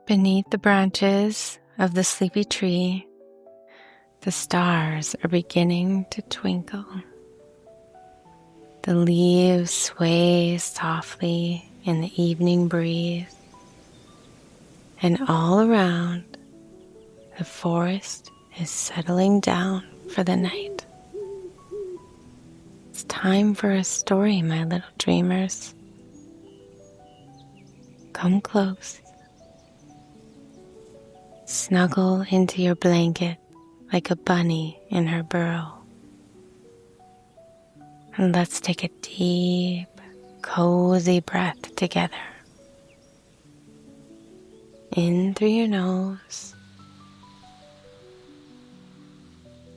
Beneath the branches of the sleepy tree, the stars are beginning to twinkle. The leaves sway softly in the evening breeze, and all around, the forest is settling down for the night. It's time for a story, my little dreamers. Come close. Snuggle into your blanket like a bunny in her burrow. And let's take a deep, cozy breath together. In through your nose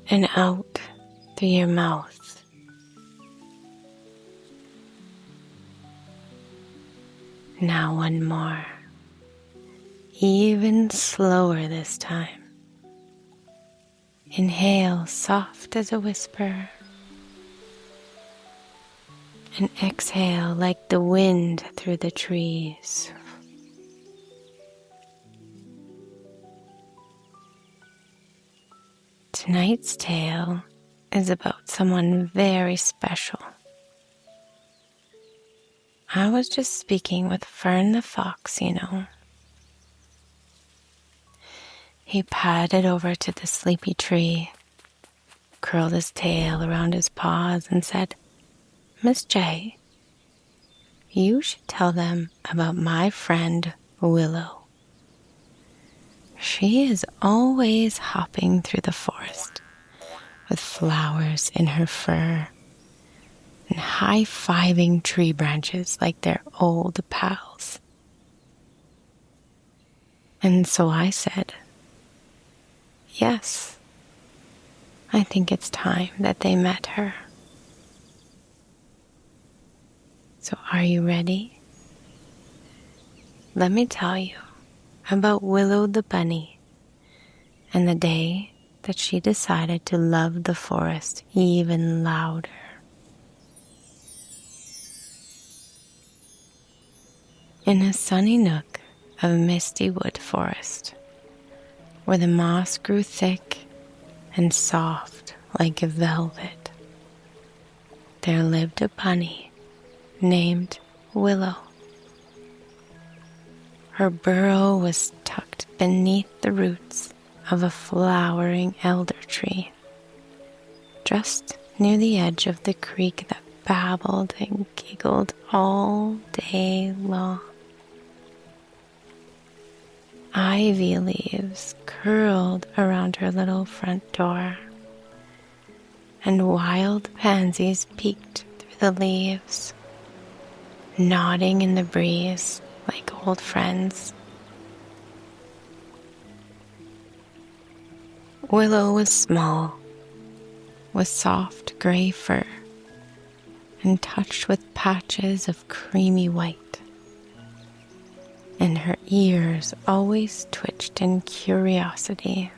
and out through your mouth. Now one more. Even slower this time. Inhale soft as a whisper. And exhale like the wind through the trees. Tonight's tale is about someone very special. I was just speaking with Fern the fox, you know. He padded over to the sleepy tree, curled his tail around his paws, and said, "Miss J, you should tell them about my friend Willow. She is always hopping through the forest with flowers in her fur and high-fiving tree branches like they're old pals." And so I said, yes, I think it's time that they met her. So are you ready? Let me tell you about Willow the bunny and the day that she decided to love the forest even louder. In a sunny nook of misty wood forest, where the moss grew thick and soft like velvet, there lived a bunny named Willow. Her burrow was tucked beneath the roots of a flowering elder tree, just near the edge of the creek that babbled and giggled all day long. Ivy leaves curled around her little front door, and wild pansies peeked through the leaves, nodding in the breeze like old friends. Willow was small, with soft gray fur, and touched with patches of creamy white. And her ears always twitched in curiosity.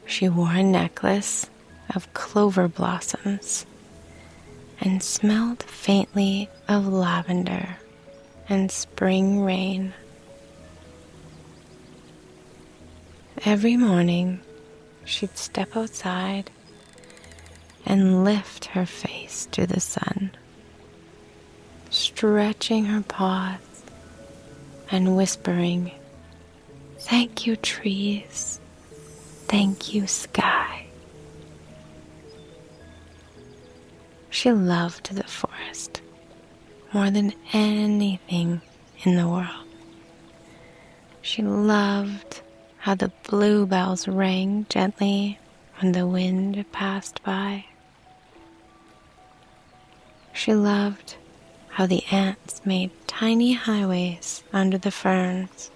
She wore a necklace of clover blossoms and smelled faintly of lavender and spring rain. Every morning, she'd step outside and lift her face to the sun, stretching her paws and whispering, "Thank you, trees. Thank you, sky." She loved the forest more than anything in the world. She loved how the bluebells rang gently when the wind passed by. She loved how the ants made tiny highways under the ferns.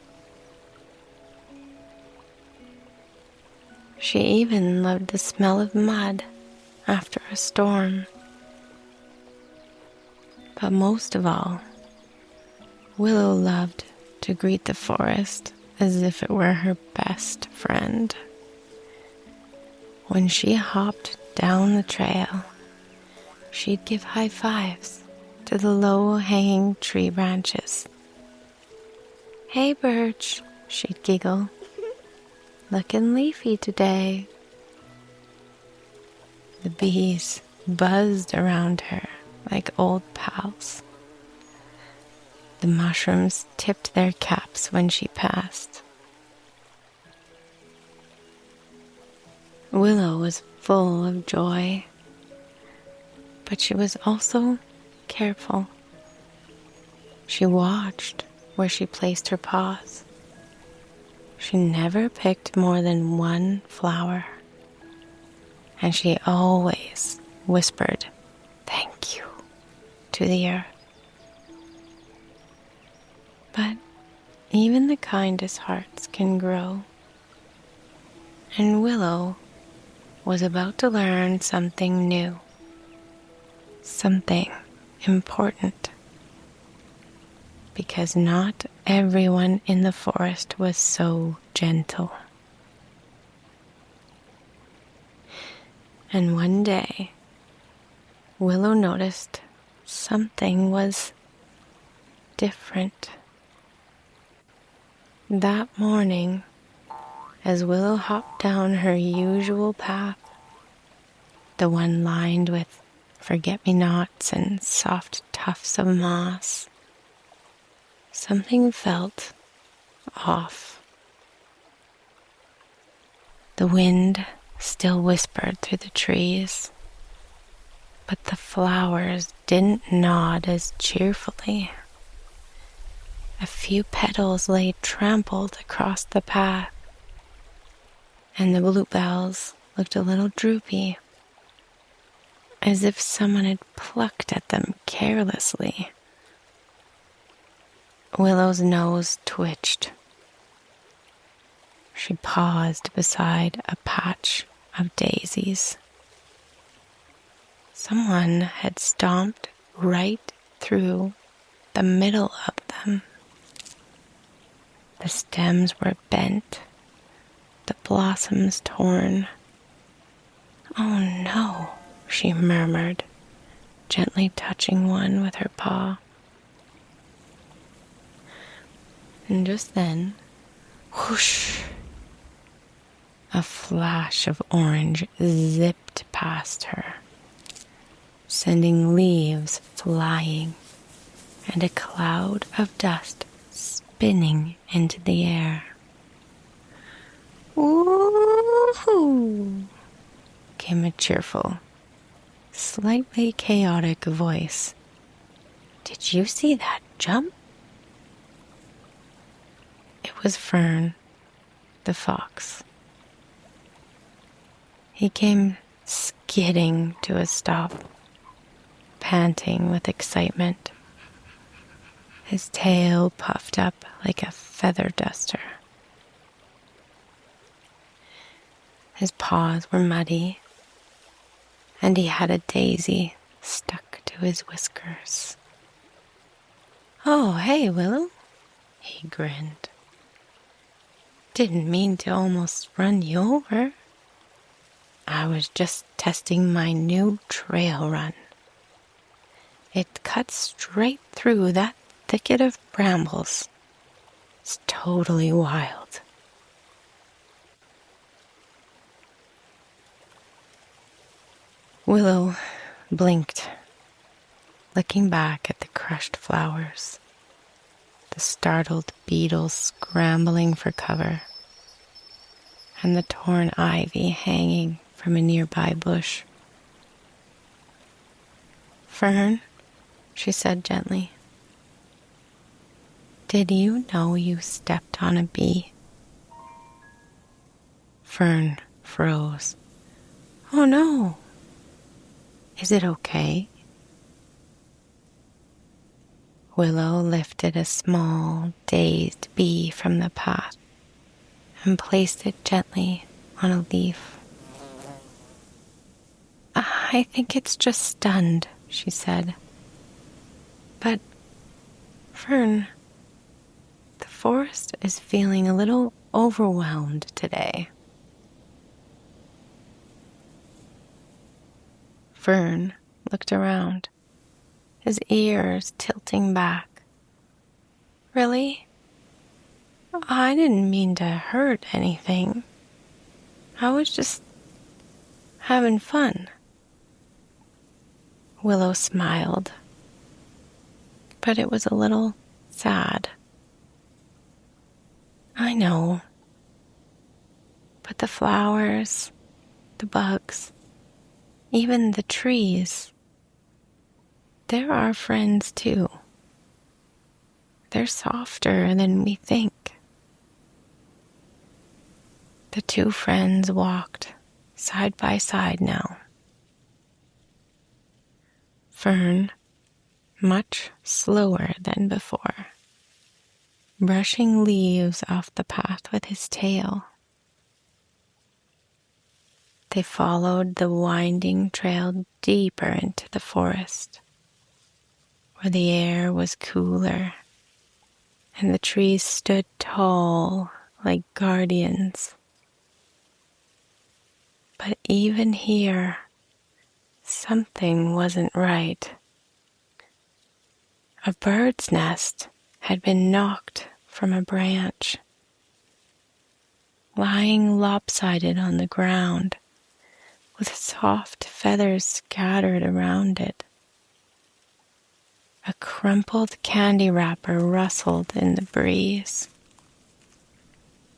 She even loved the smell of mud after a storm. But most of all, Willow loved to greet the forest as if it were her best friend. When she hopped down the trail, she'd give high fives to the low-hanging tree branches. "Hey, Birch," she'd giggle. "Looking leafy today." The bees buzzed around her like old pals. The mushrooms tipped their caps when she passed. Willow was full of joy, but she was also careful. She watched where she placed her paws. She never picked more than one flower, and she always whispered, "Thank you," to the earth. But even the kindest hearts can grow, and Willow was about to learn something new, something important, because not everyone in the forest was so gentle. And one day, Willow noticed something was different. That morning, as Willow hopped down her usual path, the one lined with forget-me-nots and soft tufts of moss, something felt off. The wind still whispered through the trees, but the flowers didn't nod as cheerfully. A few petals lay trampled across the path, and the bluebells looked a little droopy, as if someone had plucked at them carelessly. Willow's nose twitched. She paused beside a patch of daisies. Someone had stomped right through the middle of them. The stems were bent, the blossoms torn. "Oh no," she murmured, gently touching one with her paw. And just then, whoosh, a flash of orange zipped past her, sending leaves flying and a cloud of dust spinning into the air. "Woo-hoo!" came a cheerful, slightly chaotic voice. "Did you see that jump?" It was Fern, the fox. He came skidding to a stop, panting with excitement, his tail puffed up like a feather duster. His paws were muddy, and he had a daisy stuck to his whiskers. "Oh, hey, Willow," he grinned. "Didn't mean to almost run you over. I was just testing my new trail run. It cuts straight through that thicket of brambles. It's totally wild." Willow blinked, looking back at the crushed flowers, the startled beetles scrambling for cover, and the torn ivy hanging from a nearby bush. "Fern," she said gently, "did you know you stepped on a bee?" Fern froze. "Oh no. Is it okay?" Willow lifted a small, dazed bee from the path and placed it gently on a leaf. "I think it's just stunned," she said. "But, Fern, the forest is feeling a little overwhelmed today." Fern looked around, his ears tilting back. "Really? I didn't mean to hurt anything. I was just having fun. Willow smiled, but it was a little sad. I know, but the flowers, the bugs, even the trees, they're our friends too. They're softer than we think. The two friends walked side by side now. Fern, much slower than before, brushing leaves off the path with his tail. They followed the winding trail deeper into the forest, where the air was cooler and the trees stood tall like guardians. But even here, something wasn't right. A bird's nest had been knocked from a branch, lying lopsided on the ground, with soft feathers scattered around it. A crumpled candy wrapper rustled in the breeze,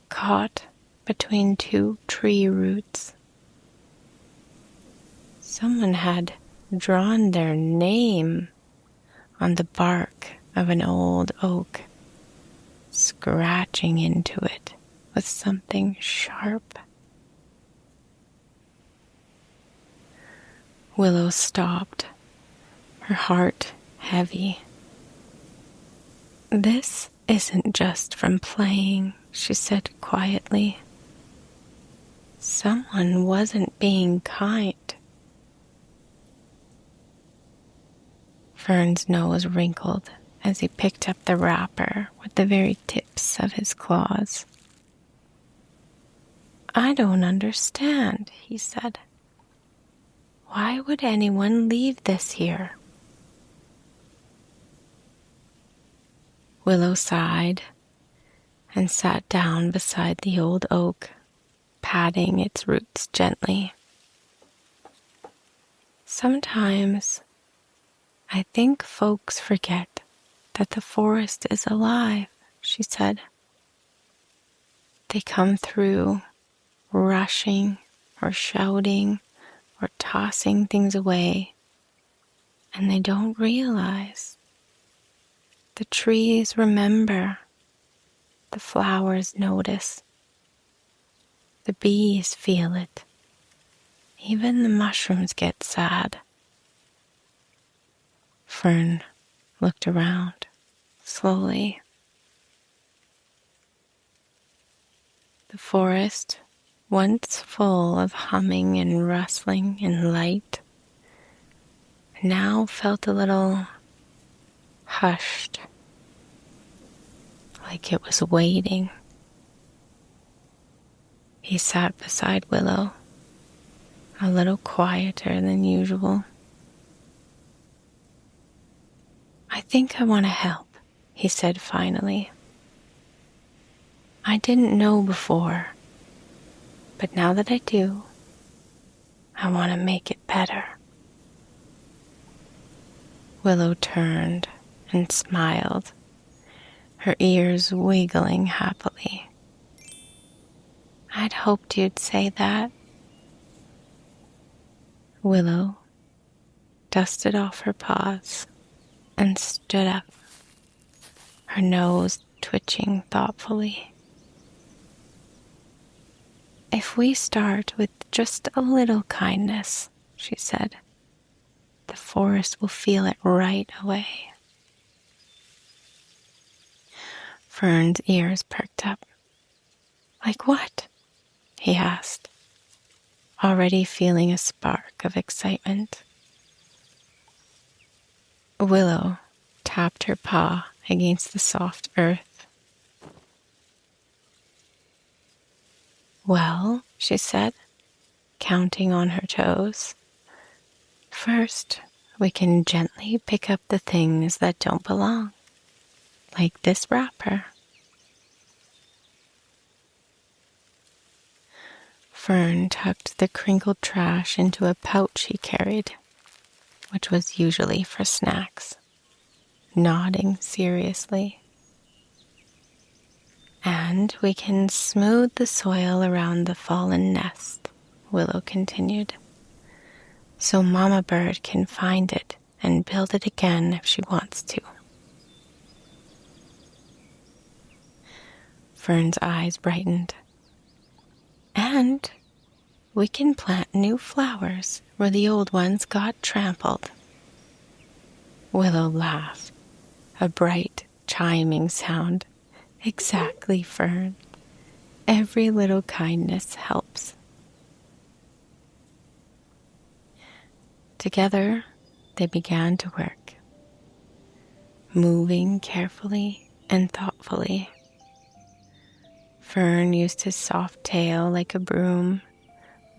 caught between two tree roots. Someone had drawn their name on the bark of an old oak, scratching into it with something sharp. Willow stopped, her heart heavy. "This isn't just from playing," she said quietly. "Someone wasn't being kind." Fern's nose wrinkled as he picked up the wrapper with the very tips of his claws. "I don't understand," he said. "Why would anyone leave this here?" Willow sighed and sat down beside the old oak, patting its roots gently. "Sometimes I think folks forget that the forest is alive," she said. "They come through, rushing or shouting or tossing things away, and they don't realize. The trees remember, the flowers notice, the bees feel it, even the mushrooms get sad." Fern looked around slowly. The forest, once full of humming and rustling and light, now felt a little hushed, like it was waiting. He sat beside Willow, a little quieter than usual. "I think I want to help," he said finally. "I didn't know before, but now that I do, I want to make it better." Willow turned and smiled, her ears wiggling happily. "I'd hoped you'd say that." Willow dusted off her paws and stood up, her nose twitching thoughtfully. "If we start with just a little kindness," she said, "the forest will feel it right away." Fern's ears perked up. "Like what?" he asked, already feeling a spark of excitement. Willow tapped her paw against the soft earth. "Well," she said, counting on her toes, "first we can gently pick up the things that don't belong, like this wrapper." Fern tucked the crinkled trash into a pouch he carried, which was usually for snacks, nodding seriously. And we can smooth the soil around the fallen nest, Willow continued, so Mama Bird can find it and build it again if she wants to. Fern's eyes brightened. And we can plant new flowers where the old ones got trampled. Willow laughed, a bright, chiming sound. Exactly, Fern. Every little kindness helps. Together, they began to work, moving carefully and thoughtfully. Fern used his soft tail like a broom,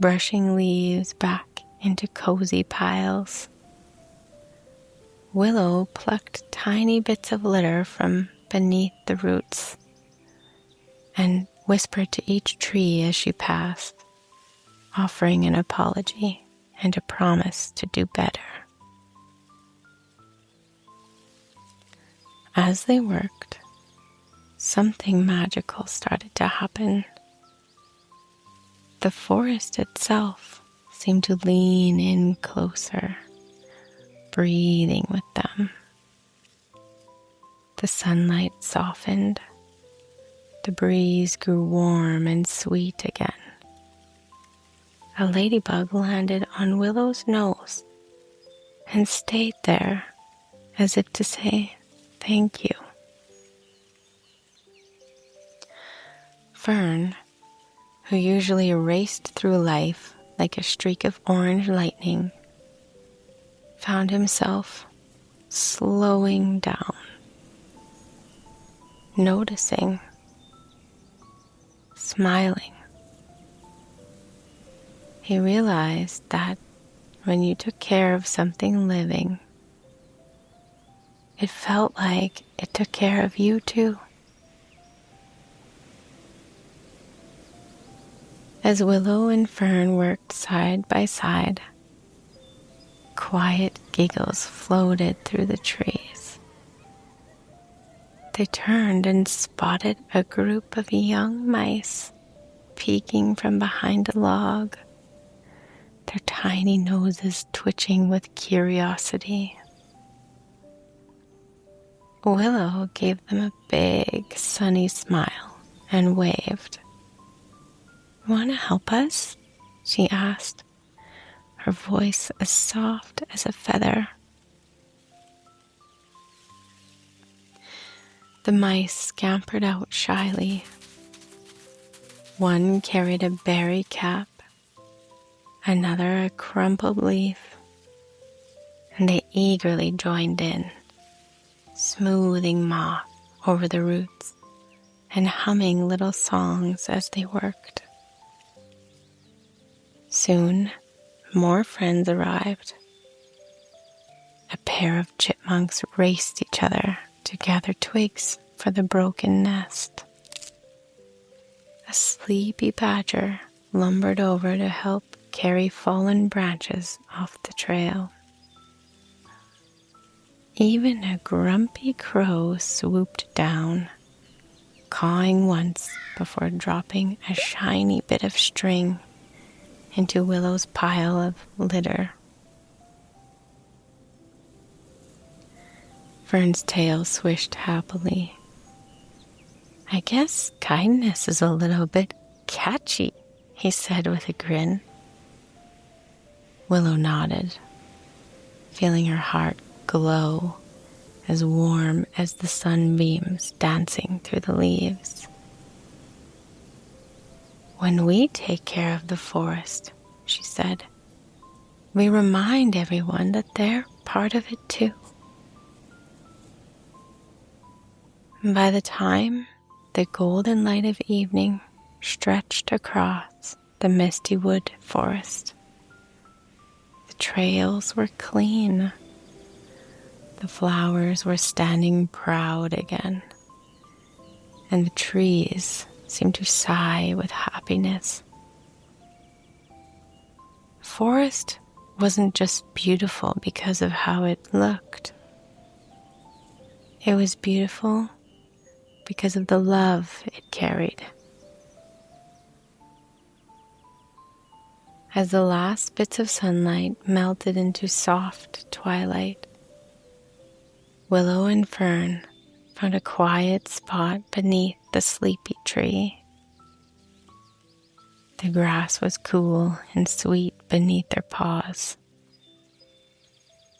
brushing leaves back into cozy piles. Willow plucked tiny bits of litter from beneath the roots and whispered to each tree as she passed, offering an apology and a promise to do better. As they worked, something magical started to happen. The forest itself seemed to lean in closer, breathing with them. The sunlight softened. The breeze grew warm and sweet again. A ladybug landed on Willow's nose and stayed there as if to say thank you. Fern, who usually raced through life like a streak of orange lightning, found himself slowing down, noticing, smiling. He realized that when you took care of something living, it felt like it took care of you too. As Willow and Fern worked side by side, quiet giggles floated through the trees. They turned and spotted a group of young mice peeking from behind a log, their tiny noses twitching with curiosity. Willow gave them a big, sunny smile and waved. "Want to help us?" she asked, her voice as soft as a feather. The mice scampered out shyly. One carried a berry cap, another a crumpled leaf, and they eagerly joined in, smoothing moss over the roots and humming little songs as they worked. Soon, more friends arrived. A pair of chipmunks raced each other to gather twigs for the broken nest. A sleepy badger lumbered over to help carry fallen branches off the trail. Even a grumpy crow swooped down, cawing once before dropping a shiny bit of string into Willow's pile of litter. Fern's tail swished happily. "I guess kindness is a little bit catchy," he said with a grin. Willow nodded, feeling her heart glow as warm as the sunbeams dancing through the leaves. "When we take care of the forest," she said, "we remind everyone that they're part of it too." By the time the golden light of evening stretched across the misty wood forest, the trails were clean. The flowers were standing proud again, and the trees seemed to sigh with happiness. forest wasn't just beautiful because of how it looked. It was beautiful because of the love it carried. As the last bits of sunlight melted into soft twilight, Willow and Fern found a quiet spot beneath the sleepy tree. The grass was cool and sweet beneath their paws.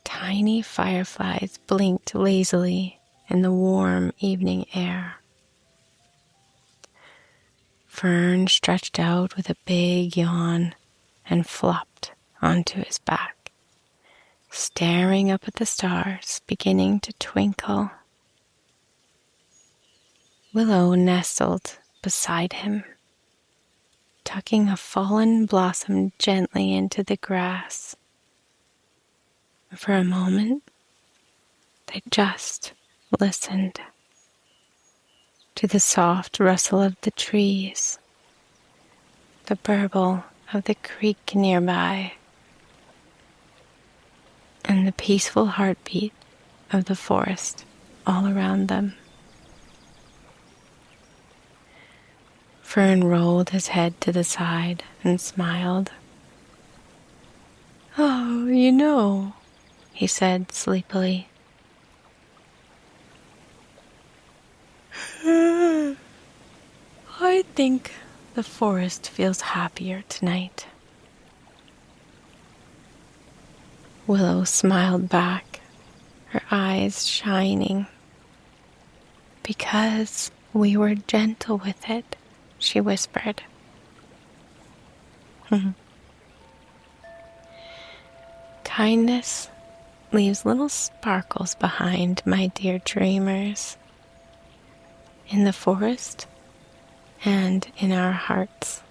Tiny fireflies blinked lazily in the warm evening air. Fern stretched out with a big yawn and flopped onto his back, staring up at the stars beginning to twinkle. Willow nestled beside him, tucking a fallen blossom gently into the grass. For a moment, they just listened to the soft rustle of the trees, the burble of the creek nearby, and the peaceful heartbeat of the forest all around them. Fern rolled his head to the side and smiled. "Oh, he said sleepily. "I think the forest feels happier tonight." Willow smiled back, her eyes shining. "Because we were gentle with it," she whispered. Kindness leaves little sparkles behind, my dear dreamers, in the forest and in our hearts.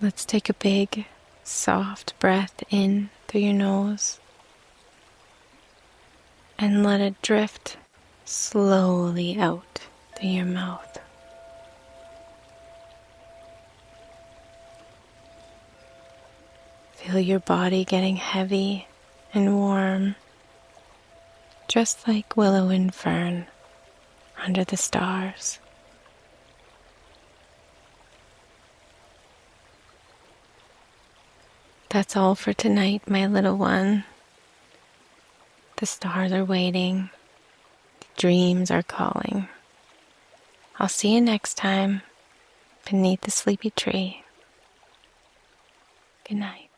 Let's take a big, soft breath in through your nose and let it drift slowly out through your mouth. Feel your body getting heavy and warm, just like Willow and Fern under the stars. That's all for tonight, my little one. The stars are waiting. The dreams are calling. I'll see you next time beneath the sleepy tree. Good night.